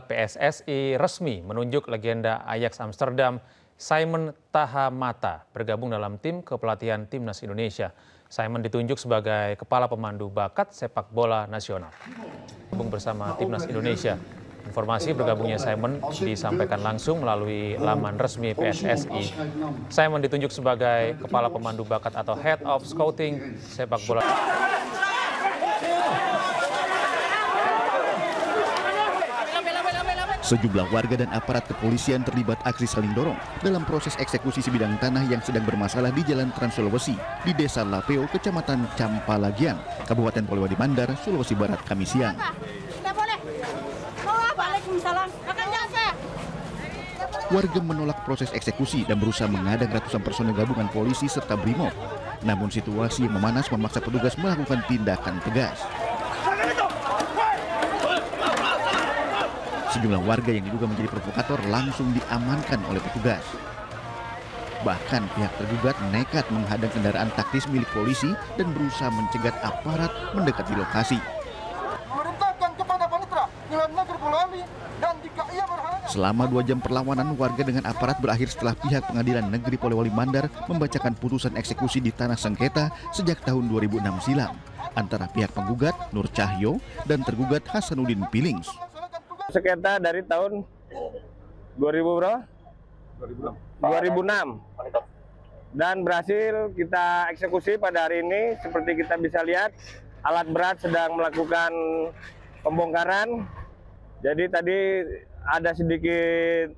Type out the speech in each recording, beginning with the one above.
PSSI resmi menunjuk legenda Ajax Amsterdam Simon Tahamata bergabung dalam tim kepelatihan Timnas Indonesia. Simon ditunjuk sebagai kepala pemandu bakat sepak bola nasional. Bergabung bersama Timnas Indonesia. Informasi bergabungnya Simon disampaikan langsung melalui laman resmi PSSI. Simon ditunjuk sebagai kepala pemandu bakat atau Head of Scouting sepak bola. Sejumlah warga dan aparat kepolisian terlibat aksi saling dorong dalam proses eksekusi sebidang tanah yang sedang bermasalah di Jalan Trans Sulawesi di Desa Lapeo, Kecamatan Campalagian, Kabupaten Polewali Mandar, Sulawesi Barat, Kamis siang. Warga menolak proses eksekusi dan berusaha mengadang ratusan personel gabungan polisi serta BRIMOB. Namun situasi yang memanas memaksa petugas melakukan tindakan tegas. Sejumlah warga yang diduga menjadi provokator langsung diamankan oleh petugas. Bahkan pihak tergugat nekat menghadang kendaraan taktis milik polisi dan berusaha mencegat aparat mendekat di lokasi. Selama 2 jam perlawanan, warga dengan aparat berakhir setelah pihak Pengadilan Negeri Polewali Mandar membacakan putusan eksekusi di tanah sengketa sejak tahun 2006 silam antara pihak penggugat Nur Cahyo dan tergugat Hasanuddin Pilings. Sengketa dari tahun 2006 dan berhasil kita eksekusi pada hari ini. Seperti kita bisa lihat, alat berat sedang melakukan pembongkaran. Jadi tadi ada sedikit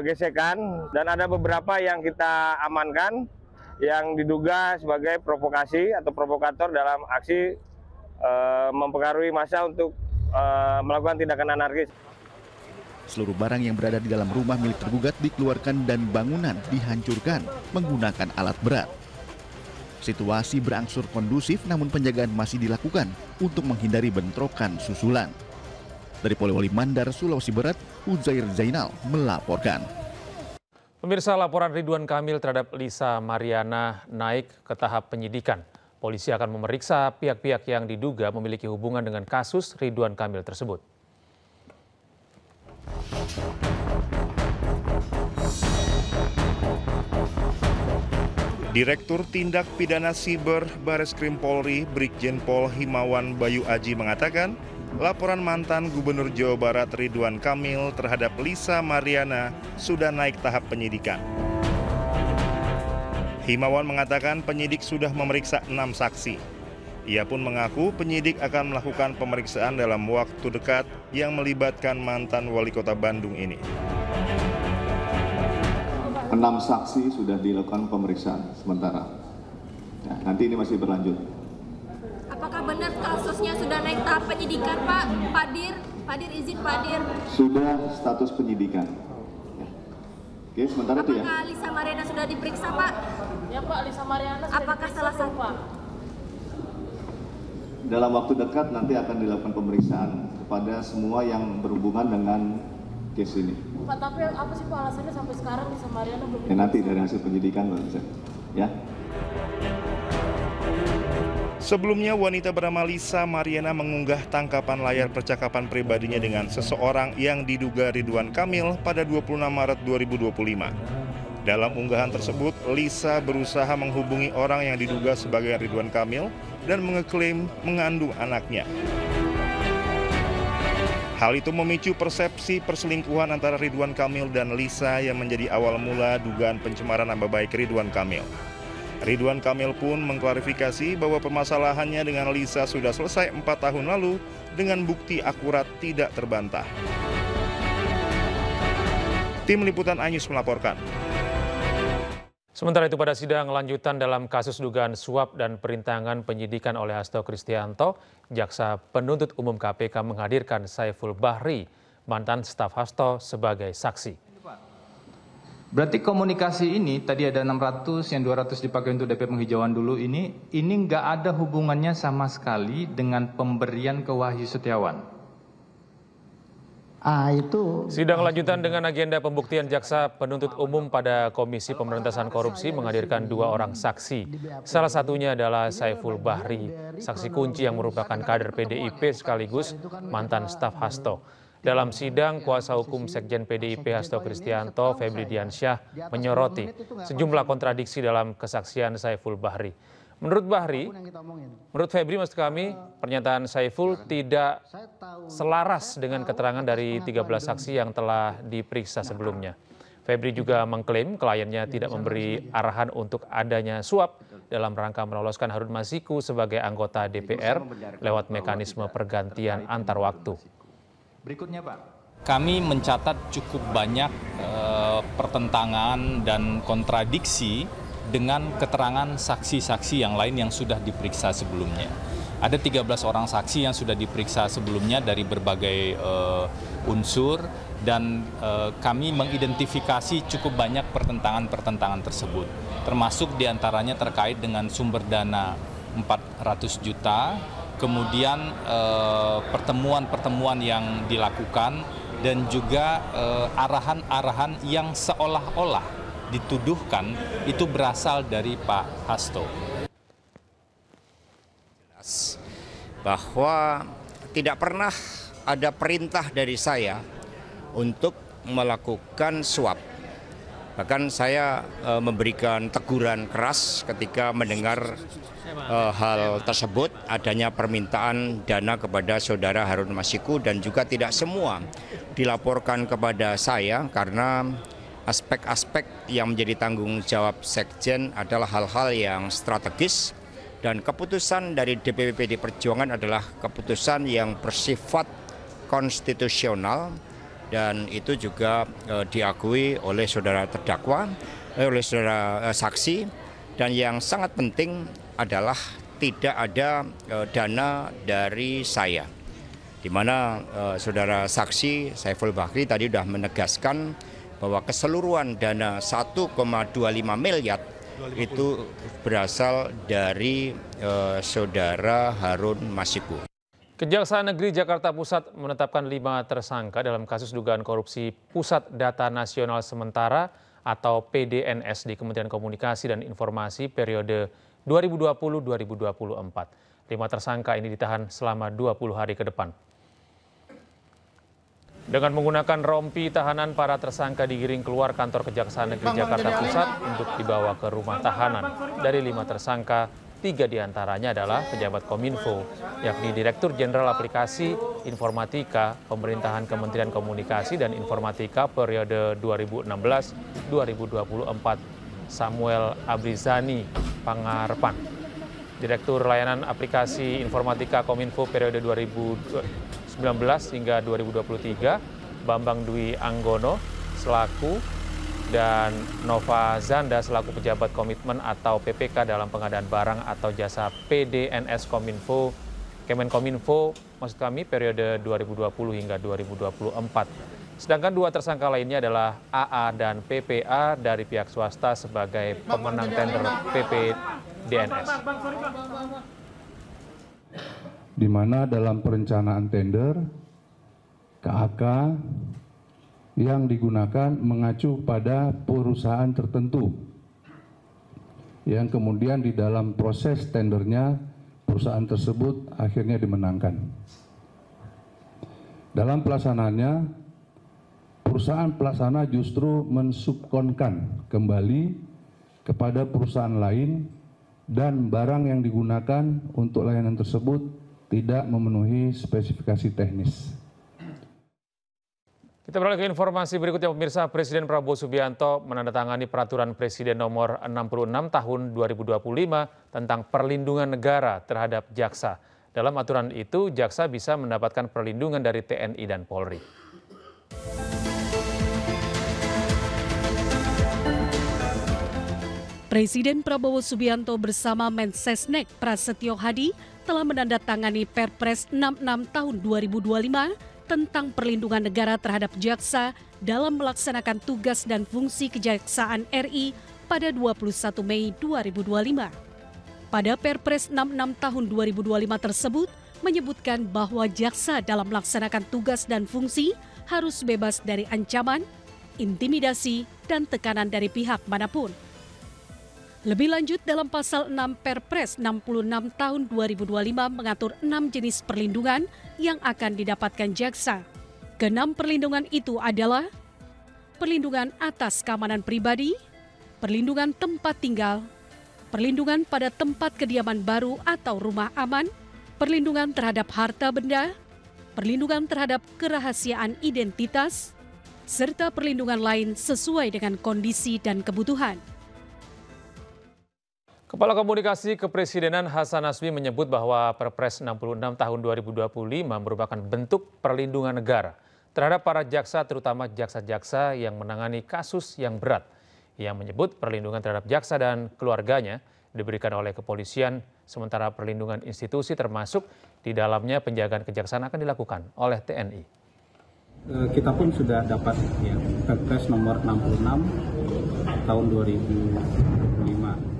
gesekan dan ada beberapa yang kita amankan yang diduga sebagai provokasi atau provokator dalam aksi mempengaruhi massa untuk melakukan tindakan anarkis. Seluruh barang yang berada di dalam rumah milik tergugat dikeluarkan dan bangunan dihancurkan menggunakan alat berat. Situasi berangsur kondusif namun penjagaan masih dilakukan untuk menghindari bentrokan susulan. Dari Polewali Mandar, Sulawesi Barat, Uzair Zainal melaporkan. Pemirsa, laporan Ridwan Kamil terhadap Lisa Mariana naik ke tahap penyidikan. Polisi akan memeriksa pihak-pihak yang diduga memiliki hubungan dengan kasus Ridwan Kamil tersebut. Direktur Tindak Pidana Siber Bareskrim Polri, Brigjen Pol Himawan Bayu Aji mengatakan, laporan mantan Gubernur Jawa Barat Ridwan Kamil terhadap Lisa Mariana sudah naik tahap penyidikan. Himawan mengatakan penyidik sudah memeriksa 6 saksi. Ia pun mengaku penyidik akan melakukan pemeriksaan dalam waktu dekat yang melibatkan mantan wali kota Bandung ini. 6 saksi sudah dilakukan pemeriksaan sementara. Nah, nanti ini masih berlanjut. Apakah benar kasusnya sudah naik tahap penyidikan, Pak? Pak Dir izin Pak Dir. Sudah status penyidikan. Oke, sementara itu ya. Apakah Lisa Mariana sudah diperiksa, Pak? Ya, Pak, Lisa Mariana sudah apakah salah satu, Pak? Dalam waktu dekat nanti akan dilakukan pemeriksaan kepada semua yang berhubungan dengan case ini. Pak, tapi apa sih Pak alasannya sampai sekarang Lisa Mariana belum diperiksa? Ya, nanti dari hasil penyidikan Pak bisa. Ya. Sebelumnya, wanita bernama Lisa Mariana mengunggah tangkapan layar percakapan pribadinya dengan seseorang yang diduga Ridwan Kamil pada 26 Maret 2025. Dalam unggahan tersebut, Lisa berusaha menghubungi orang yang diduga sebagai Ridwan Kamil dan mengeklaim mengandung anaknya. Hal itu memicu persepsi perselingkuhan antara Ridwan Kamil dan Lisa yang menjadi awal mula dugaan pencemaran nama baik Ridwan Kamil. Ridwan Kamil pun mengklarifikasi bahwa permasalahannya dengan Lisa sudah selesai 4 tahun lalu dengan bukti akurat tidak terbantah. Tim Liputan iNews melaporkan. Sementara itu pada sidang lanjutan dalam kasus dugaan suap dan perintangan penyidikan oleh Hasto Kristianto, Jaksa Penuntut Umum KPK menghadirkan Saiful Bahri, mantan staf Hasto sebagai saksi. Berarti komunikasi ini tadi ada 600, yang 200 dipakai untuk DP penghijauan dulu ini nggak ada hubungannya sama sekali dengan pemberian ke Wahyu Setiawan. Sidang lanjutan dengan agenda pembuktian Jaksa Penuntut Umum pada Komisi Pemberantasan Korupsi menghadirkan 2 orang saksi. Salah satunya adalah Saiful Bahri, saksi kunci yang merupakan kader PDIP sekaligus mantan staf Hasto. Dalam sidang, kuasa hukum Sekjen PDIP Hasto Kristianto, Febri Diansyah, menyoroti sejumlah kontradiksi dalam kesaksian Saiful Bahri. Menurut Febri, maksud kami, pernyataan Saiful tidak selaras dengan keterangan dari 13 saksi yang telah diperiksa sebelumnya. Febri juga mengklaim kliennya tidak memberi arahan untuk adanya suap dalam rangka meloloskan Harun Masiku sebagai anggota DPR lewat mekanisme pergantian antar waktu. Berikutnya, Pak. Kami mencatat cukup banyak pertentangan dan kontradiksi dengan keterangan saksi-saksi yang lain yang sudah diperiksa sebelumnya. Ada 13 orang saksi yang sudah diperiksa sebelumnya dari berbagai unsur dan kami mengidentifikasi cukup banyak pertentangan-pertentangan tersebut. Termasuk diantaranya terkait dengan sumber dana 400 juta, kemudian pertemuan-pertemuan yang dilakukan dan juga arahan-arahan yang seolah-olah dituduhkan itu berasal dari Pak Hasto. Bahwa tidak pernah ada perintah dari saya untuk melakukan suap. Bahkan saya memberikan teguran keras ketika mendengar hal tersebut, adanya permintaan dana kepada saudara Harun Masiku, dan juga tidak semua dilaporkan kepada saya karena aspek-aspek yang menjadi tanggung jawab Sekjen adalah hal-hal yang strategis, dan keputusan dari DPP PD Perjuangan adalah keputusan yang bersifat konstitusional, dan itu juga diakui oleh saudara terdakwa, oleh saudara saksi, dan yang sangat penting adalah tidak ada dana dari saya, di mana saudara saksi Saiful Bahri tadi sudah menegaskan bahwa keseluruhan dana 1,25 miliar itu berasal dari saudara Harun Masiku. Kejaksaan Negeri Jakarta Pusat menetapkan 5 tersangka dalam kasus dugaan korupsi Pusat Data Nasional Sementara atau PDNS di Kementerian Komunikasi dan Informasi periode 2020-2024. 5 tersangka ini ditahan selama 20 hari ke depan. Dengan menggunakan rompi tahanan, para tersangka digiring keluar kantor Kejaksaan Negeri Jakarta Pusat untuk dibawa ke rumah tahanan. Dari 5 tersangka, 3 diantaranya adalah pejabat Kominfo, yakni Direktur Jenderal Aplikasi Informatika Pemerintahan Kementerian Komunikasi dan Informatika periode 2016-2024, Samuel Abrizani Pangarpan. Direktur Layanan Aplikasi Informatika Kominfo periode 2019 hingga 2023, Bambang Dwi Anggono selaku dan Nova Zanda selaku pejabat komitmen atau PPK dalam pengadaan barang atau jasa PDNS Kominfo, Kemenkominfo, maksud kami periode 2020 hingga 2024. Sedangkan 2 tersangka lainnya adalah AA dan PPA dari pihak swasta sebagai pemenang tender PPDNS. Di mana dalam perencanaan tender, KAK yang digunakan mengacu pada perusahaan tertentu, yang kemudian di dalam proses tendernya perusahaan tersebut akhirnya dimenangkan. Dalam pelaksanaannya, perusahaan pelaksana justru mensubkonkan kembali kepada perusahaan lain, dan barang yang digunakan untuk layanan tersebut tidak memenuhi spesifikasi teknis. Kita beralih ke informasi berikutnya, pemirsa. Presiden Prabowo Subianto menandatangani Peraturan Presiden Nomor 66 Tahun 2025 tentang perlindungan negara terhadap jaksa. Dalam aturan itu, jaksa bisa mendapatkan perlindungan dari TNI dan Polri. Presiden Prabowo Subianto bersama Mensesnek Prasetyo Hadi telah menandatangani Perpres 66 tahun 2025 tentang perlindungan negara terhadap jaksa dalam melaksanakan tugas dan fungsi Kejaksaan RI pada 21 Mei 2025. Pada Perpres 66 tahun 2025 tersebut menyebutkan bahwa jaksa dalam melaksanakan tugas dan fungsi harus bebas dari ancaman, intimidasi, dan tekanan dari pihak manapun. Lebih lanjut, dalam pasal 6 Perpres 66 tahun 2025 mengatur 6 jenis perlindungan yang akan didapatkan jaksa. Keenam perlindungan itu adalah perlindungan atas keamanan pribadi, perlindungan tempat tinggal, perlindungan pada tempat kediaman baru atau rumah aman, perlindungan terhadap harta benda, perlindungan terhadap kerahasiaan identitas, serta perlindungan lain sesuai dengan kondisi dan kebutuhan. Kepala Komunikasi Kepresidenan Hasan Nazmi menyebut bahwa Perpres 66 tahun 2025 merupakan bentuk perlindungan negara terhadap para jaksa, terutama jaksa-jaksa yang menangani kasus yang berat. Ia menyebut perlindungan terhadap jaksa dan keluarganya diberikan oleh kepolisian, sementara perlindungan institusi termasuk di dalamnya penjagaan kejaksaan akan dilakukan oleh TNI. Kita pun sudah dapat ya, Perpres nomor 66 tahun 2025.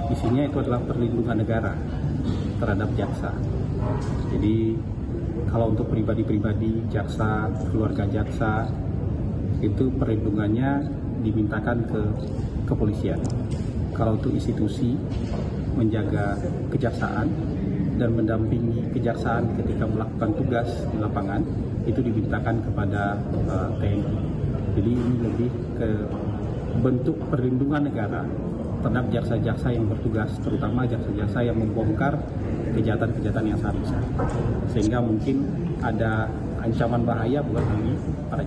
Isinya itu adalah perlindungan negara terhadap jaksa. Jadi kalau untuk pribadi-pribadi jaksa, keluarga jaksa, itu perlindungannya dimintakan ke kepolisian. Kalau untuk institusi, menjaga kejaksaan dan mendampingi kejaksaan ketika melakukan tugas di lapangan, itu dimintakan kepada TNI. Jadi ini lebih ke bentuk perlindungan negara terhadap jaksa-jaksa yang bertugas, terutama jaksa-jaksa yang membongkar kejahatan-kejahatan yang sangat besar. Sehingga mungkin ada ancaman bahaya buat kami, para